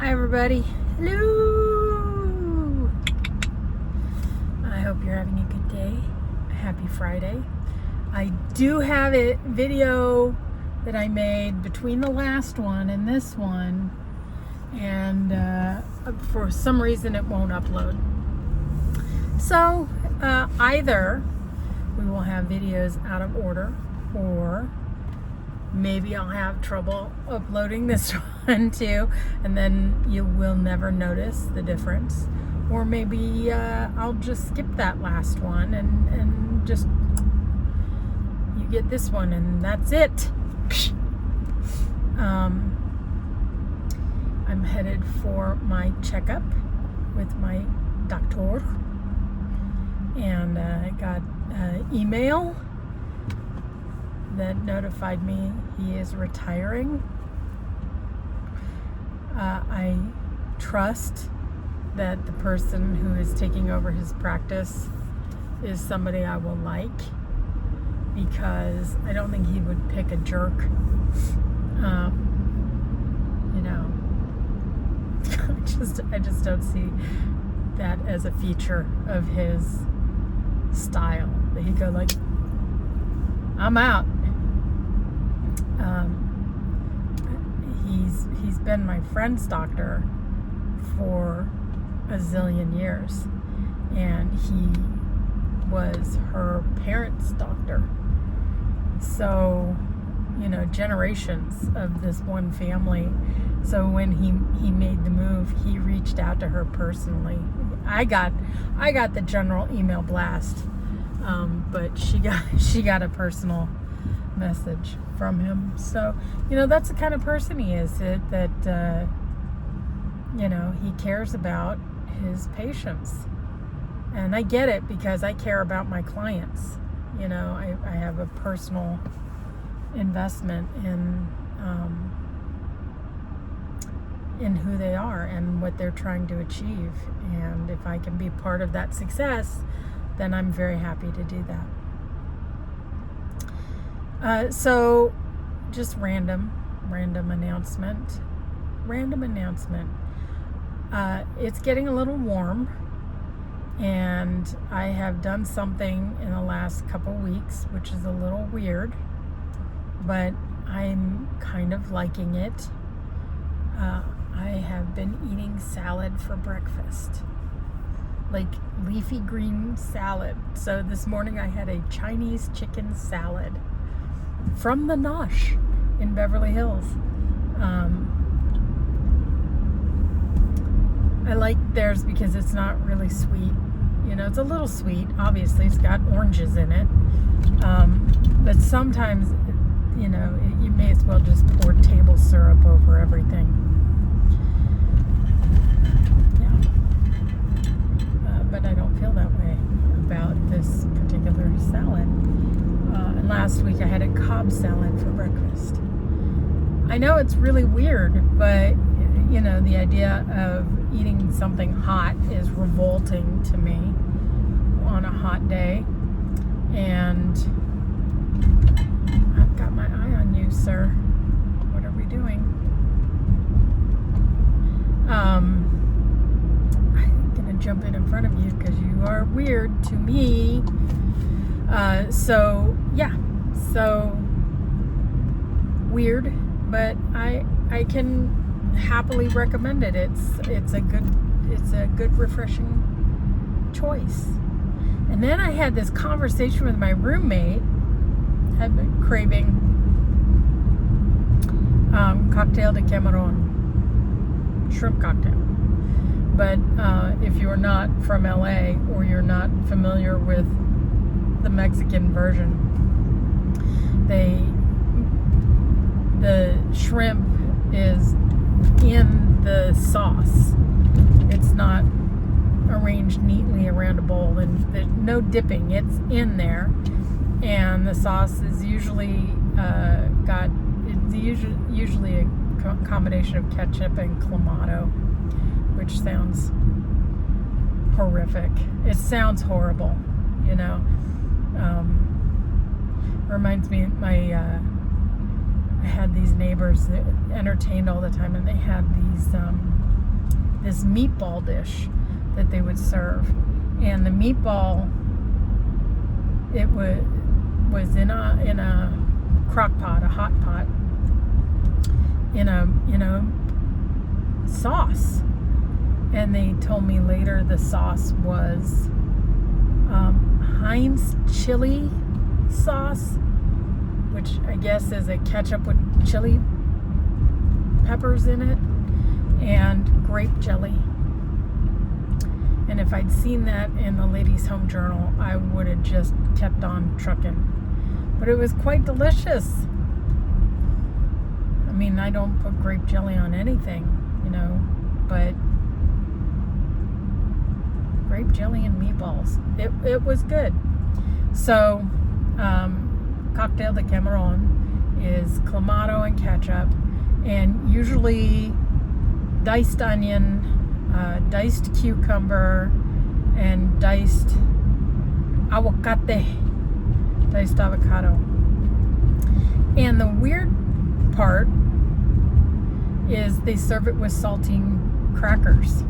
Hi everybody. Hello. I hope you're having a good day. Happy Friday. I do have a video that I made between the last one and this one, and for some reason it won't upload. So either we will have videos out of order, or maybe I'll have trouble uploading this one too, and then you will never notice the difference. Or maybe I'll just skip that last one and just you get this one and that's it. I'm headed for my checkup with my doctor, and I got an email that notified me he is retiring. I trust that the person who is taking over his practice is somebody I will like, because I don't think he would pick a jerk. I just don't see that as a feature of his style, that he'd go like, I'm out. He's been my friend's doctor for a zillion years, and he was her parents' doctor. So, generations of this one family. So when he made the move, he reached out to her personally. I got the general email blast, but she got a personal message from him. So that's the kind of person he is, that he cares about his patients. And I get it, because I care about my clients. I have a personal investment in who they are and what they're trying to achieve. And if I can be part of that success, then I'm very happy to do that. So just random announcement. It's getting a little warm, and I have done something in the last couple weeks which is a little weird, but I'm kind of liking it. I have been eating salad for breakfast, like leafy green salad. So this morning I had a Chinese chicken salad from the Nosh in Beverly Hills. I like theirs because it's not really sweet. It's a little sweet. Obviously, it's got oranges in it. But sometimes, you may as well just pour table syrup over everything. Yeah. But I don't feel that way about this particular salad. And last week I had a Cobb salad for breakfast. I know it's really weird, but the idea of eating something hot is revolting to me on a hot day. And I've got my eye on you, sir. What are we doing? I'm gonna jump in front of you because you are weird to me. So weird, but I can happily recommend it. It's a good refreshing choice. And then I had this conversation with my roommate. I've been craving cocktail de camarón, shrimp cocktail. But if you're not from LA, or you're not familiar with the Mexican version, the shrimp is in the sauce. It's not arranged neatly around a bowl, and there's no dipping. It's in there, and the sauce is usually usually a combination of ketchup and clamato, which sounds horrific. It sounds horrible, Reminds me, I had these neighbors that entertained all the time, and they had these this meatball dish that they would serve. And the meatball, it was in a crock pot, a hot pot, in a sauce. And they told me later the sauce was Heinz chili sauce, which I guess is a ketchup with chili peppers in it, and grape jelly. And if I'd seen that in the Ladies' Home Journal, I would have just kept on trucking. But it was quite delicious. I mean, I don't put grape jelly on anything, but grape jelly and meatballs. It was good. So, cocktail de Cameron is clamato and ketchup, and usually diced onion, diced cucumber, and diced avocado. And the weird part is they serve it with saltine crackers.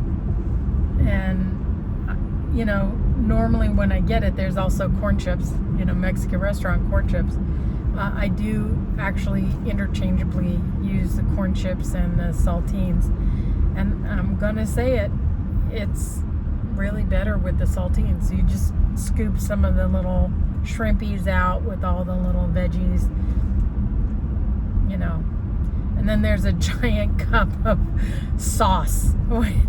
And normally when I get it, there's also corn chips, Mexican restaurant corn chips. I do actually interchangeably use the corn chips and the saltines. And I'm going to say it's really better with the saltines. You just scoop some of the little shrimpies out with all the little veggies, And then there's a giant cup of sauce when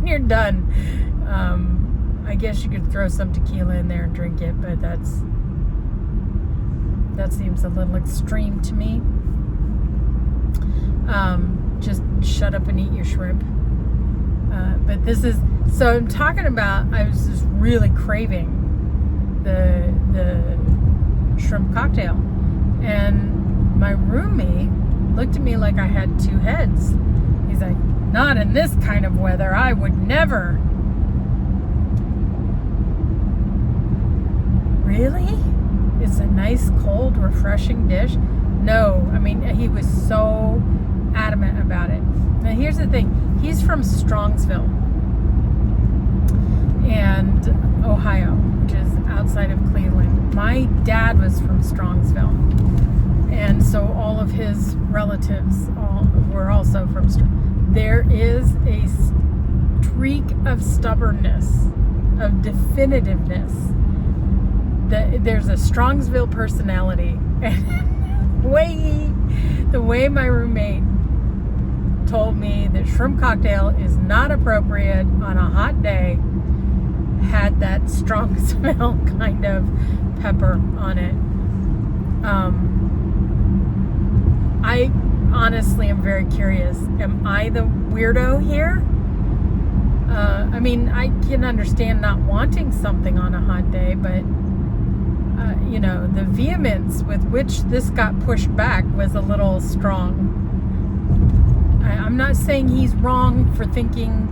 you're done. I guess you could throw some tequila in there and drink it, but that seems a little extreme to me. Just shut up and eat your shrimp. But this is, so I'm talking about, I was just really craving the shrimp cocktail. And my roommate looked at me like I had two heads. He's like, not in this kind of weather, I would never. Really? It's a nice, cold, refreshing dish? No. I mean, he was so adamant about it. Now, here's the thing. He's from Strongsville, and Ohio, which is outside of Cleveland. My dad was from Strongsville, and so all of his relatives were also from Strongsville. There is a streak of stubbornness, of definitiveness. There's a Strongsville personality. The way my roommate told me that shrimp cocktail is not appropriate on a hot day had that Strongsville kind of pepper on it. I honestly am very curious. Am I the weirdo here? I mean, I can understand not wanting something on a hot day, but the vehemence with which this got pushed back was a little strong. I'm not saying he's wrong for thinking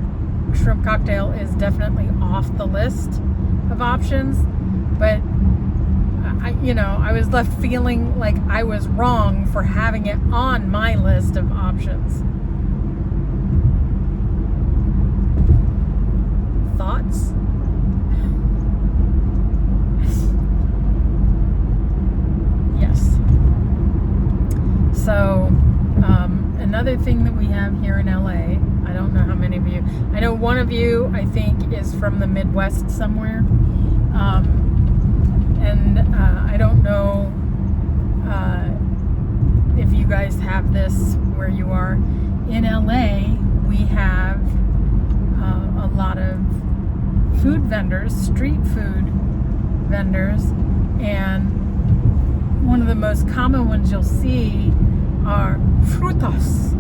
shrimp cocktail is definitely off the list of options, but I was left feeling like I was wrong for having it on my list of options. Thoughts? Yes. So, another thing that we have here in LA, I don't know how many of you, I know one of you, I think, is from the Midwest somewhere. I don't know if you guys have this where you are. In LA, we have a lot of food vendors, street food vendors, and one of the most common ones you'll see are frutas,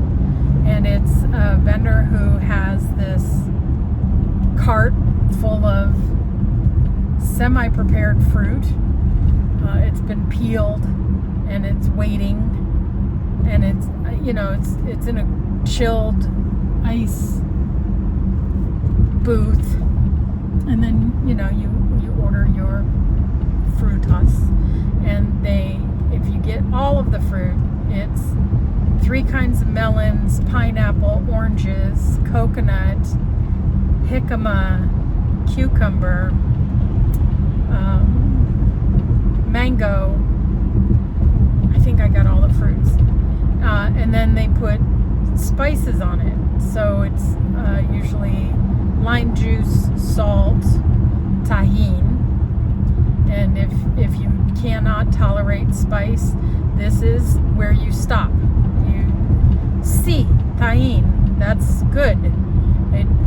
and it's a vendor who has this cart full of semi-prepared fruit. It's been peeled and it's waiting, and it's it's in a chilled ice booth, and then you order your frutas, and if you get all of the fruit, it's 3 kinds of melons, pineapple, oranges, coconut, jicama, cucumber, mango. I think I got all the fruits. And then they put spices on it. So it's usually lime juice, salt, tahine. And if you cannot tolerate spice, this is where you stop. See, tahine, that's good.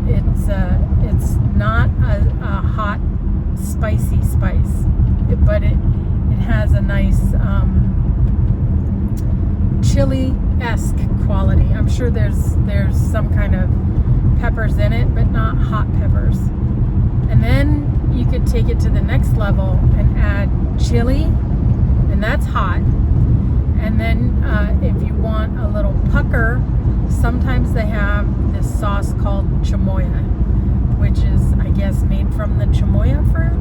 It's not a hot, spicy spice, but it has a nice chili-esque quality. I'm sure there's some kind of peppers in it, but not hot peppers. And then you could take it to the next level and add chili, and that's hot. And then if you want a little pucker, sometimes they have this sauce called chamoya, which is, I guess, made from the chamoya fruit,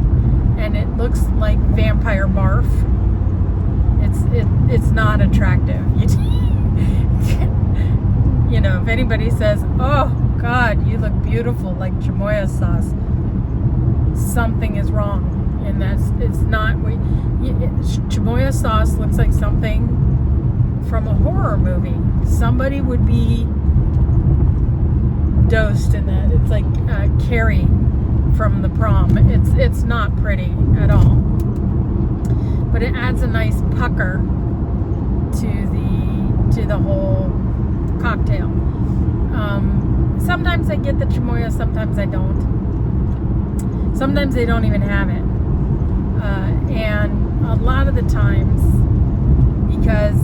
and it looks like vampire barf. It's not attractive. You know, if anybody says, "Oh God, you look beautiful like chamoya sauce," something is wrong, and it's not. Chamoya sauce looks like something from a horror movie. Somebody would be dosed in that. It's like Carrie from The Prom. It's not pretty at all, but it adds a nice pucker to the whole cocktail. Sometimes I get the chamoya, sometimes I don't. Sometimes they don't even have it, and a lot of the times, because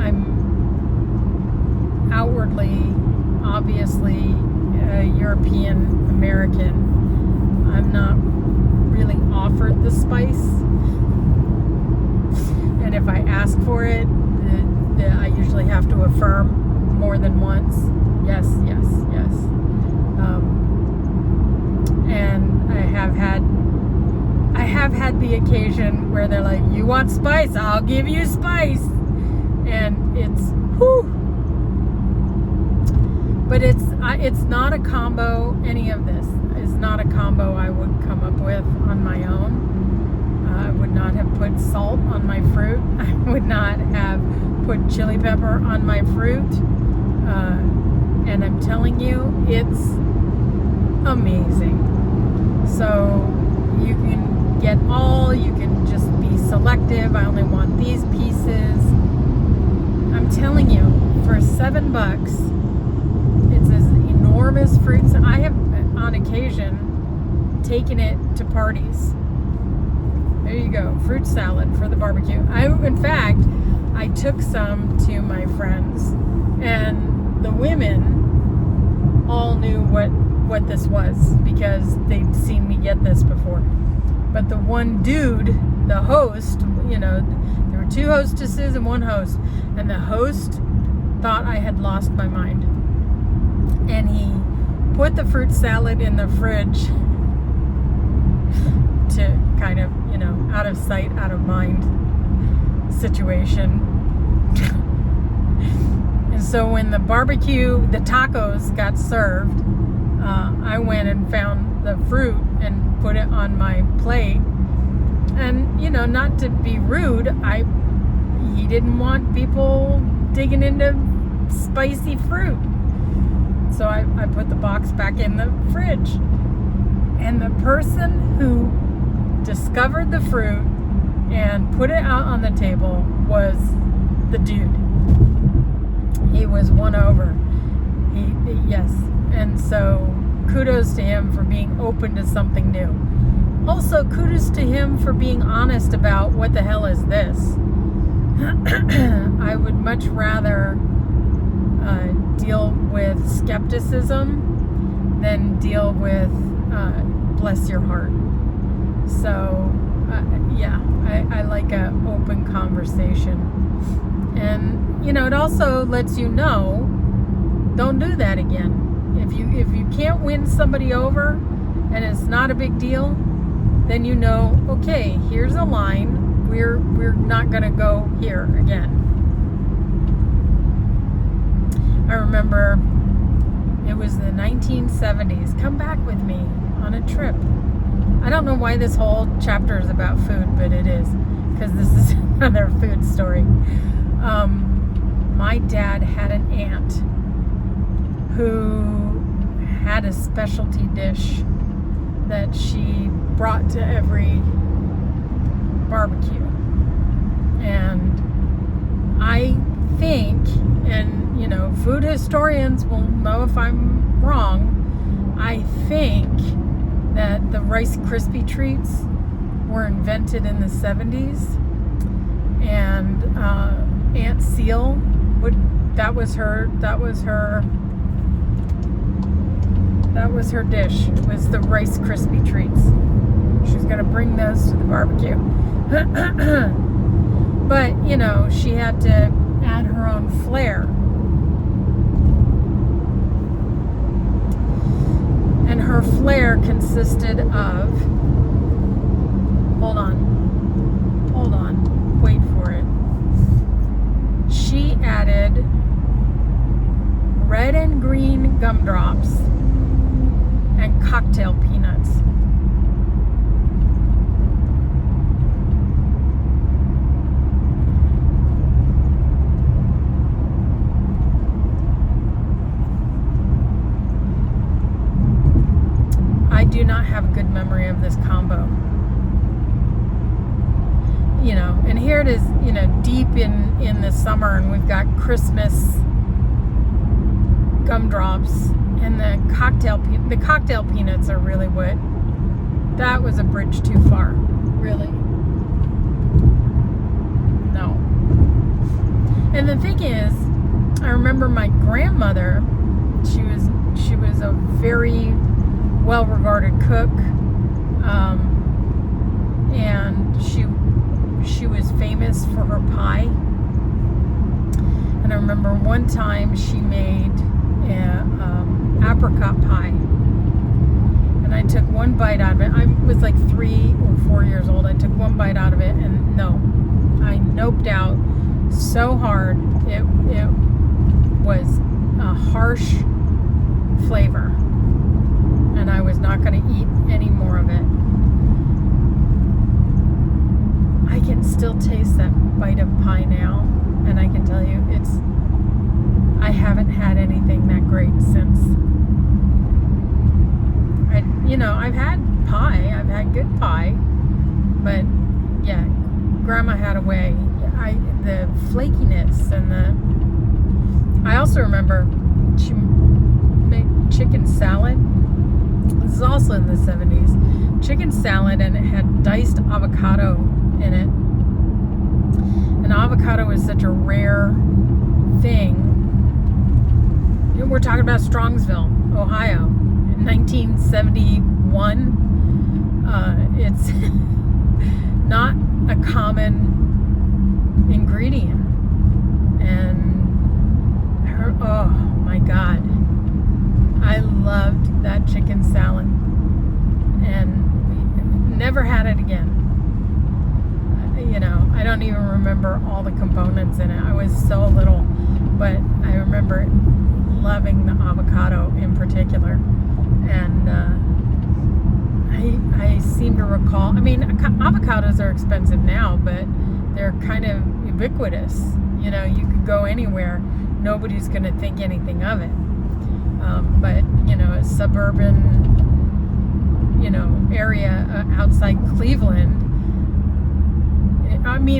I'm outwardly, obviously, European American, I'm not really offered the spice, and if I ask for it, I usually have to affirm more than once. Yes, yes, yes. And I have had the occasion where they're like, "You want spice? I'll give you spice," and it's whew. But it's not a combo. Any of this is not a combo I would come up with on my own. I would not have put salt on my fruit. I would not have put chili pepper on my fruit. And I'm telling you, it's amazing. So you can get you can just be selective. I only want these pieces. I'm telling you, for $7, it's this enormous fruit. So I have, on occasion, taken it to parties. There you go, fruit salad for the barbecue. In fact, I took some to my friends, and the women all knew what this was because they'd seen me get this before. But the one dude, the host, there were two hostesses and one host, and the host thought I had lost my mind. And he put the fruit salad in the fridge to kind of, out of sight, out of mind situation. And so when the tacos got served, I went and found the fruit and put it on my plate. And, not to be rude, he didn't want people digging into spicy fruit. So I put the box back in the fridge. And the person who discovered the fruit and put it out on the table was the dude. He was won over. Yes. And so kudos to him for being open to something new. Also, kudos to him for being honest about what the hell is this. I would much rather deal with skepticism than deal with bless your heart. So, I like an open conversation. And, it also lets you know, don't do that again. If you can't win somebody over and it's not a big deal, then okay, here's a line. We're not going to go here again. I remember It was the 1970s. Come back with me on a trip. I don't know why this whole chapter is about food, but it is, because this is another food story. My dad had an aunt who had a specialty dish that she brought to every barbecue. And I think, and you know, food historians will know if I'm wrong, I think that the Rice Krispie treats were invented in the 70s, and Aunt Seal that was her dish. It was the Rice Krispie treats. She was gonna bring those to the barbecue. But you know, she had to add her own flair. And her flair consisted of, hold on, wait for it. She added red and green gumdrops and cocktail peanuts. I do not have a good memory of this combo. You know, and here it is, you know, deep in the summer, and we've got Christmas gumdrops, and the cocktail peanuts are really what, that was a bridge too far, really. No. And the thing is, I remember my grandmother, she was a very well-regarded cook, and she was famous for her pie. And I remember one time she made apricot pie, and I took one bite out of it. I was like 3 or 4 years old. I took one bite out of it, and no, I noped out so hard. It was a harsh flavor, and I was not going to eat any more of it. I can still taste that bite of pie now, and I can tell you I haven't had anything that great since. I've had pie, I've had good pie, but yeah, Grandma had a way. The flakiness and I also remember she made chicken salad. This is also in the 70s. Chicken salad, and it had diced avocado in it. And avocado is such a rare thing. We're talking about Strongsville, Ohio, in 1971. It's not a common ingredient. And oh my God, I loved that chicken salad, and never had it again. I don't even remember all the components in it. I was so little, but I remember loving the avocado in particular. And I seem to recall, avocados are expensive now, but they're kind of ubiquitous. You could go anywhere, nobody's going to think anything of it. But a suburban area outside Cleveland,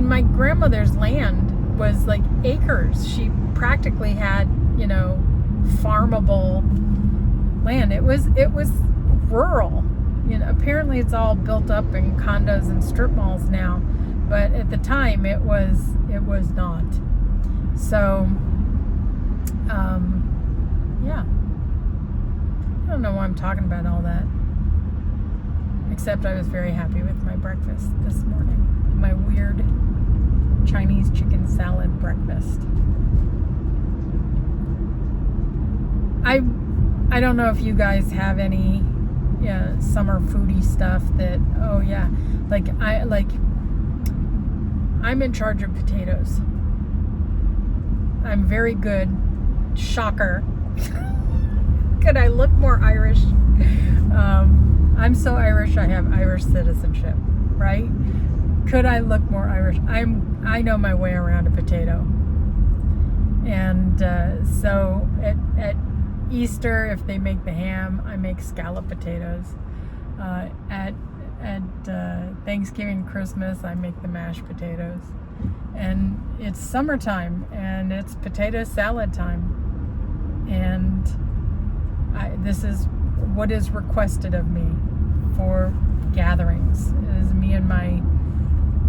my grandmother's land was like acres. She practically had farmable land. It was rural. Apparently it's all built up in condos and strip malls now, but at the time it was not. So yeah, I don't know why I'm talking about all that, except I was very happy with my breakfast this morning, my weird Chinese chicken salad breakfast. I don't know if you guys have any summer foodie stuff that, I'm in charge of potatoes. I'm very good, shocker, Could I look more Irish? I'm so Irish, I have Irish citizenship, right? Could I look more Irish? I know my way around a potato. And so at Easter, if they make the ham, I make scallop potatoes. At Thanksgiving, Christmas, I make the mashed potatoes. And it's summertime, and it's potato salad time. And this is what is requested of me for gatherings, is me and my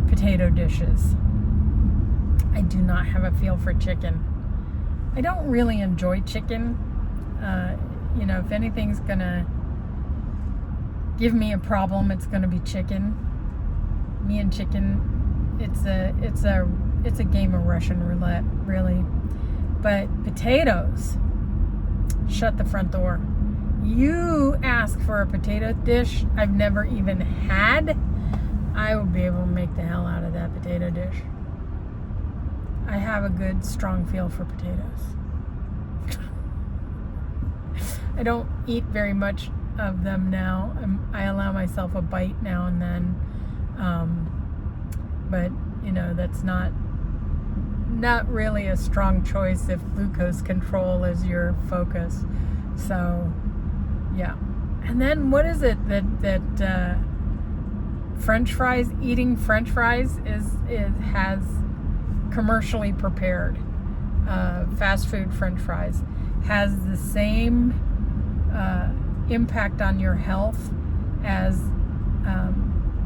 potato dishes. I do not have a feel for chicken. I don't really enjoy chicken. If anything's gonna give me a problem, it's gonna be chicken. Me and chicken, it's a game of Russian roulette, really. But potatoes, shut the front door. You ask for a potato dish I've never even had, I will be able to make the hell out of that potato dish. I have a good, strong feel for potatoes. I don't eat very much of them now. I allow myself a bite now and then. But, that's not really a strong choice if glucose control is your focus. So, yeah. And then what is it that French fries, eating French fries has commercially prepared fast food French fries has the same impact on your health as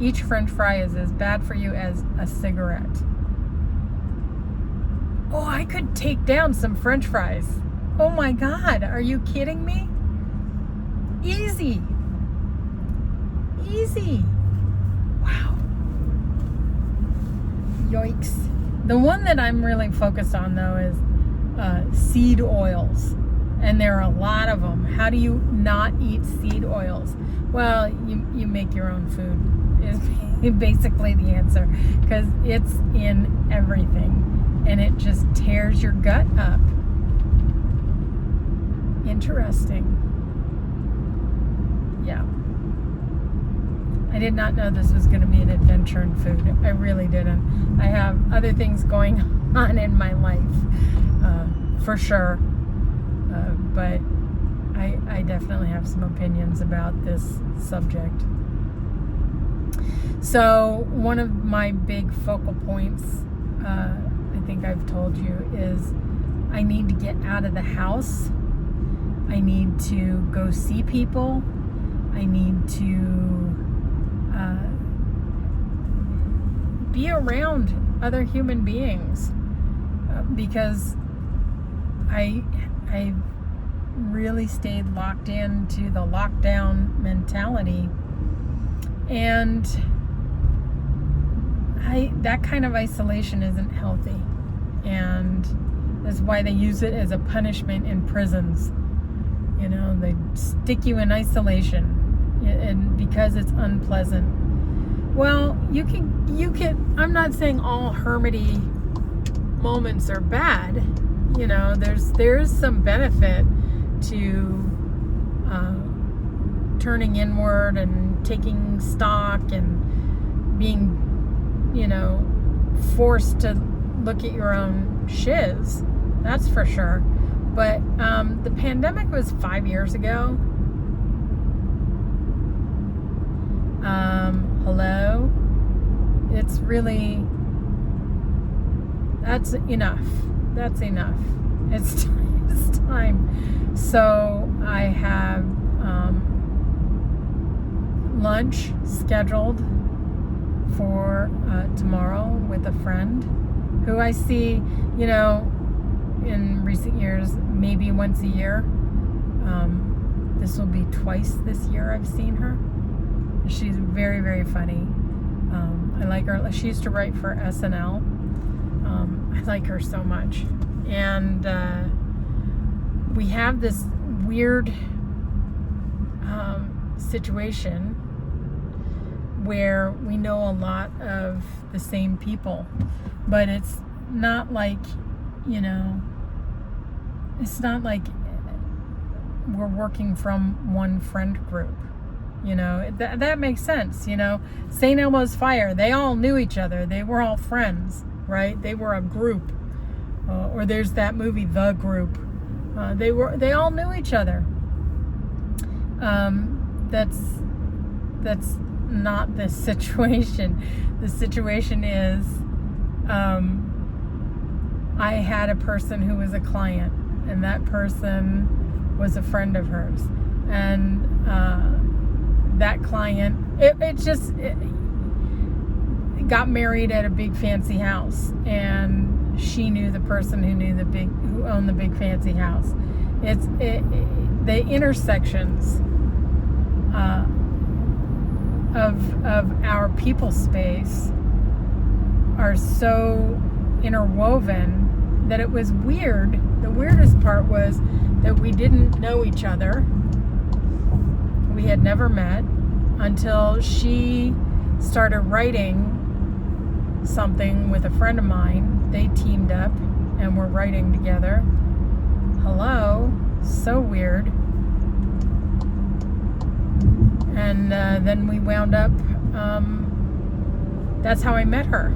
each French fry is as bad for you as a cigarette. Oh, I could take down some French fries. Oh my God, are you kidding me? Easy. Wow. Yikes. The one that I'm really focused on, though, is seed oils. And there are a lot of them. How do you not eat seed oils? Well, you make your own food is basically the answer, because it's in everything and it just tears your gut up. Interesting. Yeah. I did not know this was going to be an adventure in food. I really didn't. I have other things going on in my life, for sure. But I definitely have some opinions about this subject. So one of my big focal points, I think I've told you, is I need to get out of the house. I need to go see people. I need to be around other human beings, because I really stayed locked into the lockdown mentality, and that kind of isolation isn't healthy, and that's why they use it as a punishment in prisons. They stick you in isolation, and because it's unpleasant. Well, you can. I'm not saying all hermity moments are bad. There's some benefit to turning inward and taking stock and being, forced to look at your own shiz. That's for sure. But the pandemic was 5 years ago. Hello? It's really... That's enough. That's enough. It's time. So I have lunch scheduled for tomorrow with a friend who I see, in recent years, maybe once a year. This will be twice this year I've seen her. She's very, very funny. I like her. She used to write for SNL. I like her so much. And we have this weird situation where we know a lot of the same people, but it's not like, it's not like were working from one friend group. That makes sense. St. Elmo's Fire, they all knew each other. They were all friends, right? They were a group. Or there's that movie, The Group. They all knew each other. That's not the situation. The situation is, I had a person who was a client, and that person was a friend of hers, and that client, it got married at a big fancy house, and she knew the person who owned the big fancy house. The intersections of our people space are so interwoven that it was weird. The weirdest part was that we didn't know each other. We had never met until she started writing something with a friend of mine. They teamed up and were writing together. Hello, so weird. And then we wound up, that's how I met her.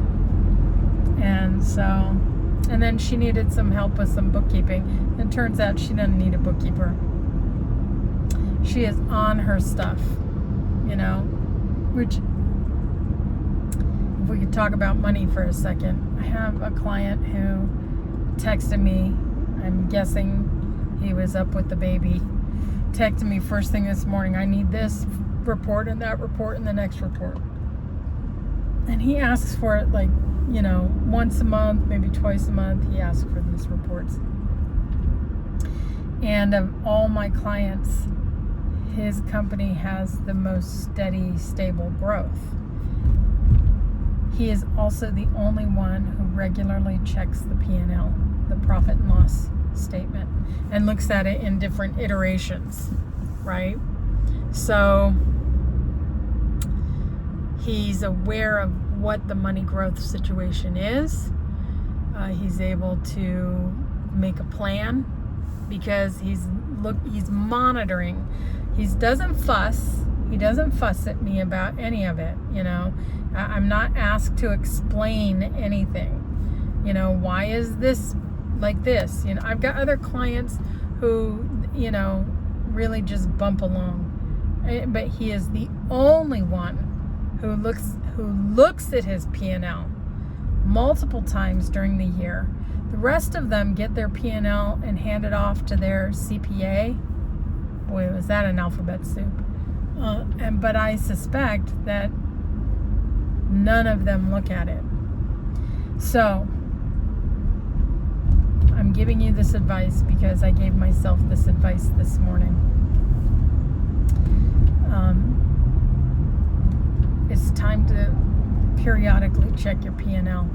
And then she needed some help with some bookkeeping. It turns out she doesn't need a bookkeeper. She is on her stuff, which, if we could talk about money for a second. I have a client who texted me, I'm guessing he was up with the baby, texted me first thing this morning, I need this report and that report and the next report. And he asks for it once a month, maybe twice a month. He asks for these reports. And of all my clients, his company has the most steady, stable growth. He is also the only one who regularly checks the P&L, the profit and loss statement, and looks at it in different iterations, right? So he's aware of what the money growth situation is. He's able to make a plan because he's monitoring. He doesn't fuss at me about any of it. I'm not asked to explain anything. Why is this like this? I've got other clients who really just bump along, but he is the only one who looks at his P&L multiple times during the year. The rest of them get their P&L and hand it off to their CPA. Boy, was that an alphabet soup. But I suspect that none of them look at it. So I'm giving you this advice because I gave myself this advice this morning. It's time to periodically check your P&L.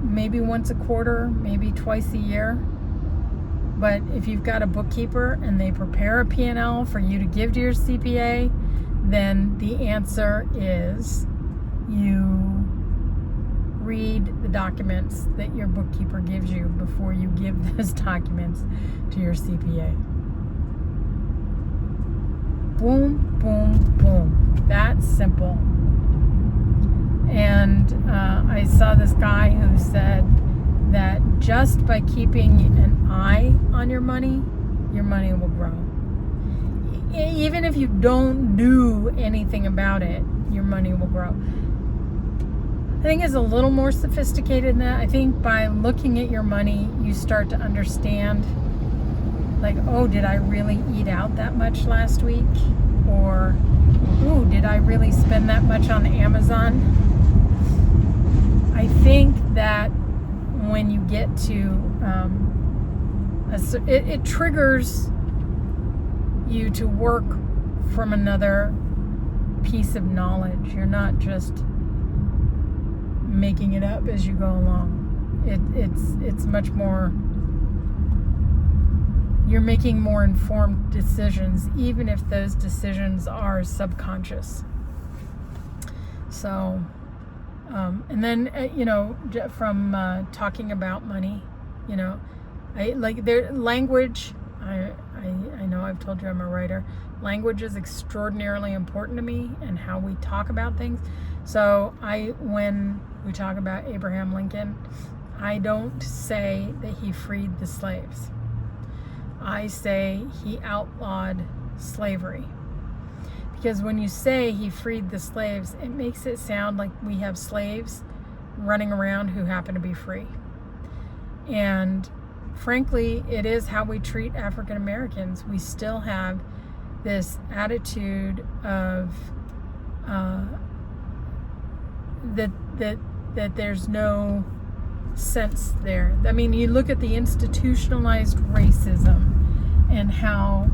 Maybe once a quarter, maybe twice a year. But if you've got a bookkeeper and they prepare a P&L for you to give to your CPA, then the answer is you read the documents that your bookkeeper gives you before you give those documents to your CPA. Boom, boom, boom. That's simple. And I saw this guy who said that just by keeping an eye on your money will grow. Even if you don't do anything about it, your money will grow. I think it's a little more sophisticated than that. I think by looking at your money, you start to understand, did I really eat out that much last week? Or, did I really spend that much on Amazon? I think that when you get to, it triggers you to work from another piece of knowledge. You're not just making it up as you go along. It's much more, you're making more informed decisions, even if those decisions are subconscious. So, and then, from talking about money, I like their language. I know I've told you I'm a writer. Language is extraordinarily important to me, and how we talk about things. So when we talk about Abraham Lincoln, I don't say that he freed the slaves. I say he outlawed slavery. Because when you say he freed the slaves, it makes it sound like we have slaves running around who happen to be free. And frankly, it is how we treat African Americans. We still have this attitude of that there's no sense there. I mean, you look at the institutionalized racism and how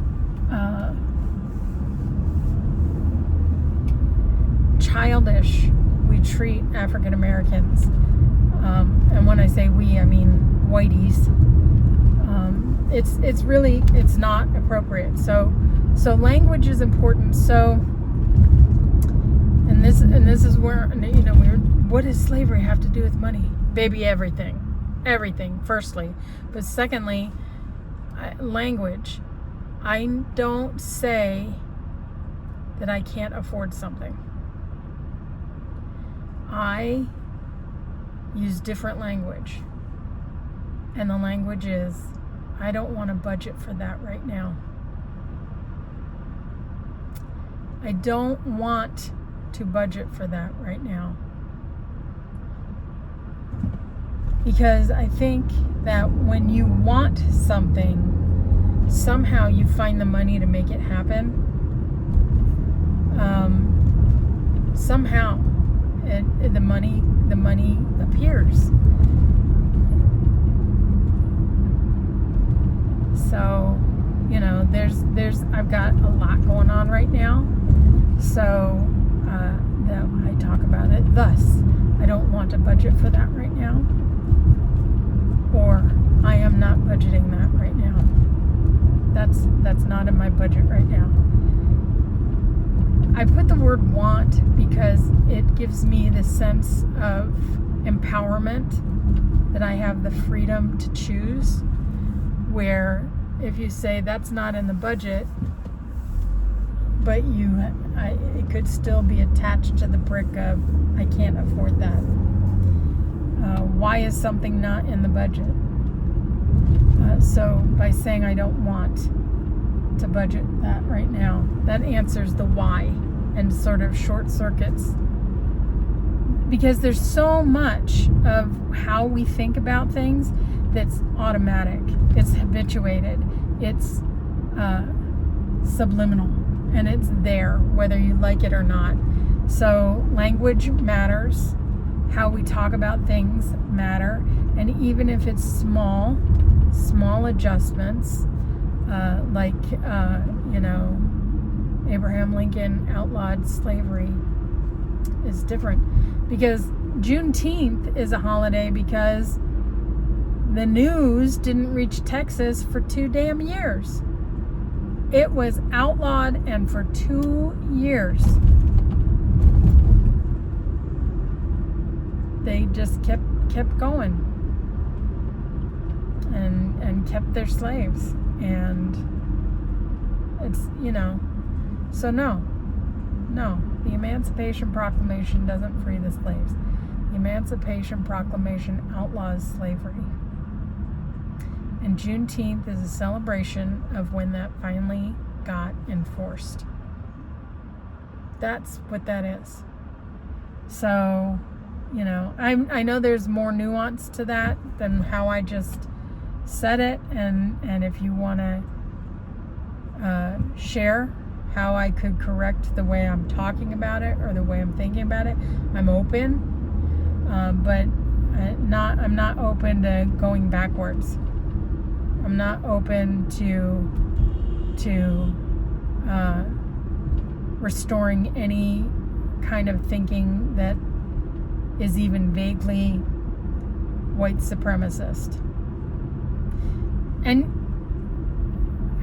childish we treat African Americans. And when I say we, I mean whiteys. It's not appropriate. So language is important. So, and this is where, what does slavery have to do with money? Baby, everything. Firstly, but secondly, language. I don't say that I can't afford something. I use different language. And the language is, I don't want to budget for that right now. I don't want to budget for that right now. Because I think that when you want something, somehow you find the money to make it happen. Somehow the money appears. So, I've got a lot going on right now. So that I talk about it. Thus, I don't want to budget for that right now. Or I am not budgeting that right now. That's not in my budget right now. I put the word want because it gives me the sense of empowerment, that I have the freedom to choose, where if you say that's not in the budget, but it could still be attached to the brick of I can't afford that. Why is something not in the budget? So by saying I don't want to budget that right now, that answers the why and sort of short circuits. Because there's so much of how we think about things that's automatic, it's habituated, it's subliminal, and it's there whether you like it or not. So language matters, how we talk about things matter, and even if it's small adjustments, like Abraham Lincoln outlawed slavery, is different. Because Juneteenth is a holiday because the news didn't reach Texas for 2 damn years. It was outlawed, and for 2 years they just kept going and kept their slaves. And it's so no, the Emancipation Proclamation doesn't free the slaves. The Emancipation Proclamation outlaws slavery. And Juneteenth is a celebration of when that finally got enforced. That's what that is. So, I know there's more nuance to that than how I just said it. And if you want to share how I could correct the way I'm talking about it or the way I'm thinking about it, I'm open. But I'm not open to going backwards. I'm not open to restoring any kind of thinking that is even vaguely white supremacist. And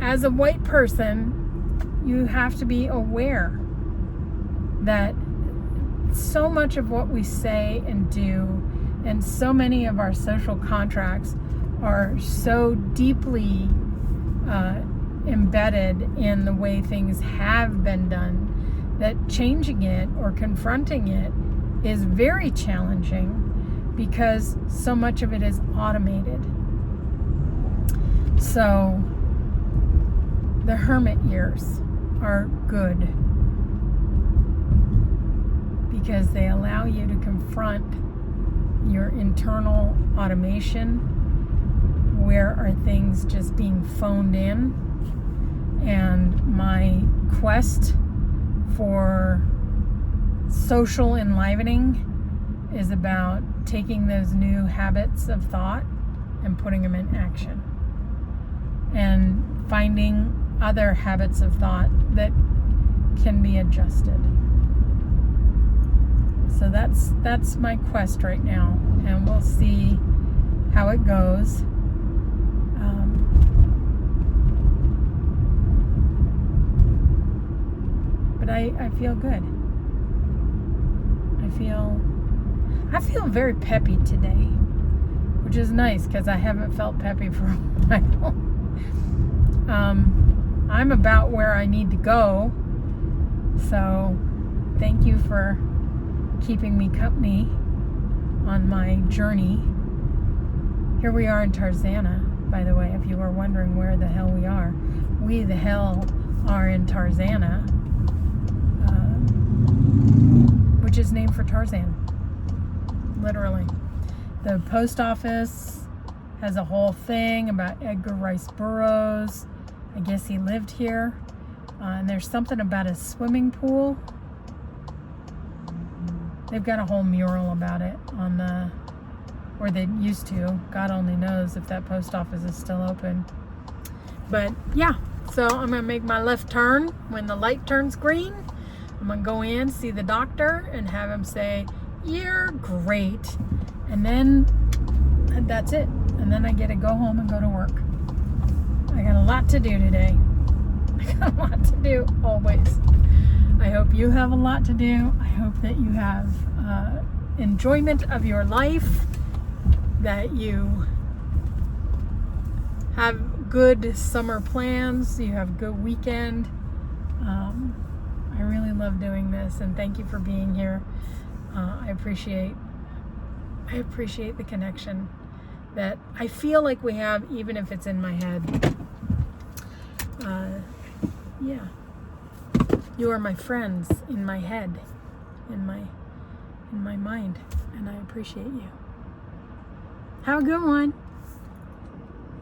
as a white person, you have to be aware that so much of what we say and do, and so many of our social contracts, are so deeply embedded in the way things have been done, that changing it or confronting it is very challenging because so much of it is automated. So the hermit years are good because they allow you to confront your internal automation. Where are things just being phoned in? And my quest for social enlivening is about taking those new habits of thought and putting them in action, and finding other habits of thought that can be adjusted. So that's my quest right now, and we'll see how it goes. But I feel good. I feel very peppy today, which is nice because I haven't felt peppy for a while. I'm about where I need to go, so thank you for keeping me company on my journey. Here we are in Tarzana, by the way, if you were wondering where the hell we are. We the hell are in Tarzana, which is named for Tarzan, literally. The post office has a whole thing about Edgar Rice Burroughs. I guess he lived here. And there's something about a swimming pool. They've got a whole mural about it on the, or they used to. God only knows if that post office is still open. But yeah, so I'm gonna make my left turn. When the light turns green, I'm gonna go in, see the doctor, and have him say, "You're great." And then that's it. And then I get to go home and go to work. I got a lot to do today. I got a lot to do, always. I hope you have a lot to do. I hope that you have enjoyment of your life, that you have good summer plans, you have a good weekend. I really love doing this, and thank you for being here. I appreciate the connection that I feel like we have, even if it's in my head. Yeah. You are my friends in my head, in my mind, and I appreciate you. Have a good one.